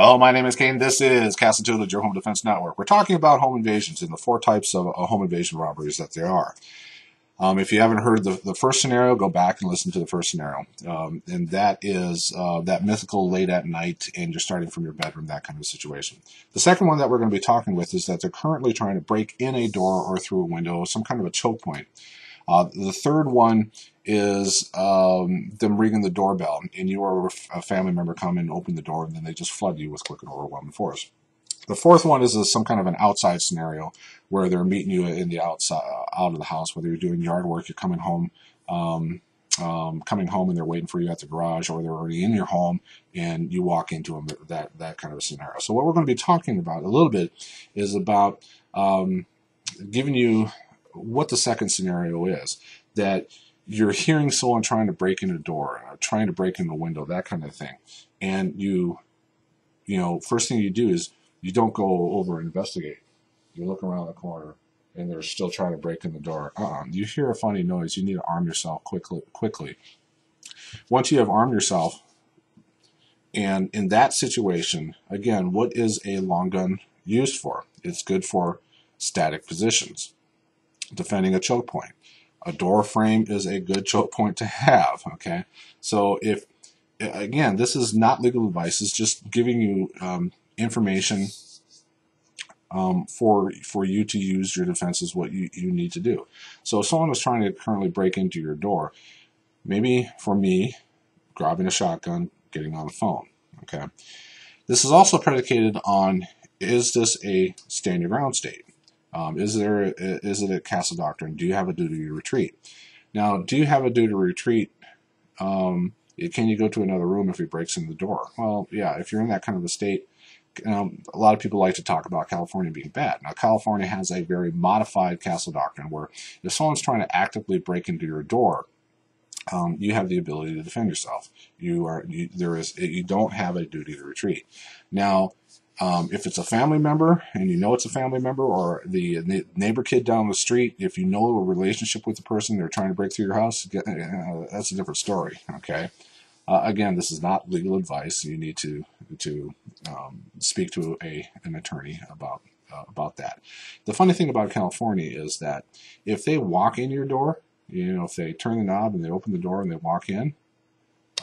Hello, my name is Kane. This is Castle Tutelage, your home defense network. We're talking about home invasions and the four types of home invasion robberies that there are. If you haven't heard the first scenario, go back and listen to the first scenario. And that is that mythical late at night and you're starting from your bedroom, that kind of situation. The second one that we're going to be talking with is that they're currently trying to break in a door or through a window, some kind of a choke point. The third one is them ringing the doorbell, and you or a family member come and open the door, and then they just flood you with quick and overwhelming force. The fourth one is some kind of an outside scenario where they're meeting you in the outside, out of the house, whether you're doing yard work, you're coming home, and they're waiting for you at the garage, or they're already in your home and you walk into them. That kind of a scenario. So what we're going to be talking about a little bit is about giving you what the second scenario is, that you're hearing someone trying to break in a door, trying to break in the window, that kind of thing. And you know, first thing you do is you don't go over and investigate. You look around the corner and they're still trying to break in the door. You hear a funny noise. You need to arm yourself quickly. Once you have armed yourself, and in that situation, again, what is a long gun used for? It's good for static positions, defending a choke point. A door frame is a good choke point to have, okay? So if, again, this is not legal advice, it's just giving you information for you to use your defense is what you need to do. So if someone is trying to currently break into your door, maybe for me, grabbing a shotgun, getting on the phone, okay? This is also predicated on, is this a stand your ground state? Is it a castle doctrine? Do you have a duty to retreat? Now, do you have a duty to retreat? Can you go to another room if he breaks in the door? Well, yeah, if you're in that kind of a state, a lot of people like to talk about California being bad. Now, California has a very modified castle doctrine where if someone's trying to actively break into your door, you have the ability to defend yourself. You don't have a duty to retreat. Now, if it's a family member and you know it's a family member, or the neighbor kid down the street, if you know a relationship with the person, they're trying to break through your house, that's a different story, okay? Again, this is not legal advice. You need to speak to an attorney about that. The funny thing about California is that if they walk in your door, you know, if they turn the knob and they open the door and they walk in,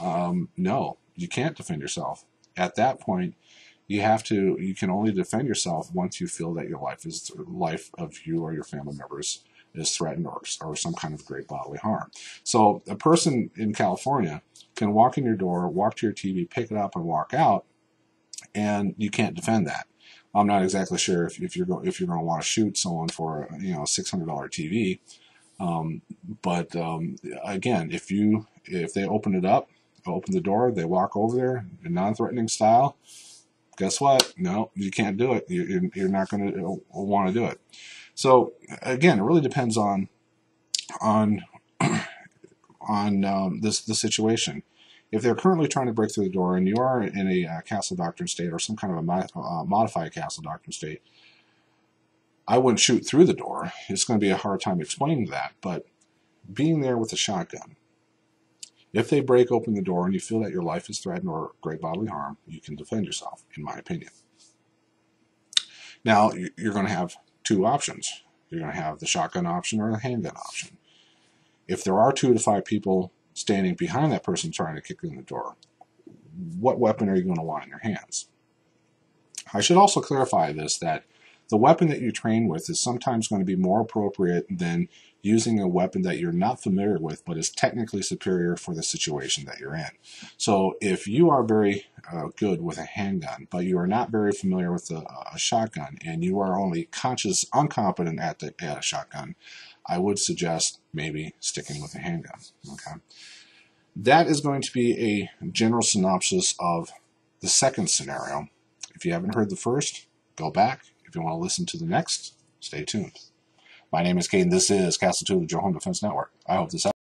no, you can't defend yourself. At that point, you can only defend yourself once you feel that your life of you or your family members is threatened, or some kind of great bodily harm. So a person in California can walk in your door, walk to your TV, pick it up, and walk out, and you can't defend that. I'm not exactly sure if you're going to want to shoot someone for a $600 TV, but again, if they open the door, they walk over there in non-threatening style, guess what? No, you can't do it. You're not going to want to do it. So again, it really depends on the situation. If they're currently trying to break through the door and you are in a castle doctrine state or some kind of a modified castle doctrine state, I wouldn't shoot through the door. It's going to be a hard time explaining that, but being there with a shotgun, if they break open the door and you feel that your life is threatened or great bodily harm, you can defend yourself, in my opinion. Now, you're going to have two options. You're going to have the shotgun option or the handgun option. If there are 2 to 5 people standing behind that person trying to kick in the door, what weapon are you going to want in your hands? I should also clarify this, that the weapon that you train with is sometimes going to be more appropriate than using a weapon that you're not familiar with but is technically superior for the situation that you're in. So if you are very good with a handgun, but you are not very familiar with a shotgun, and you are only uncompetent at a shotgun, I would suggest maybe sticking with a handgun. Okay, that is going to be a general synopsis of the second scenario. If you haven't heard the first, go back. If you want to listen to the next, stay tuned. My name is Kane. This is Castle Tutelage, your home defense network. I hope this helps.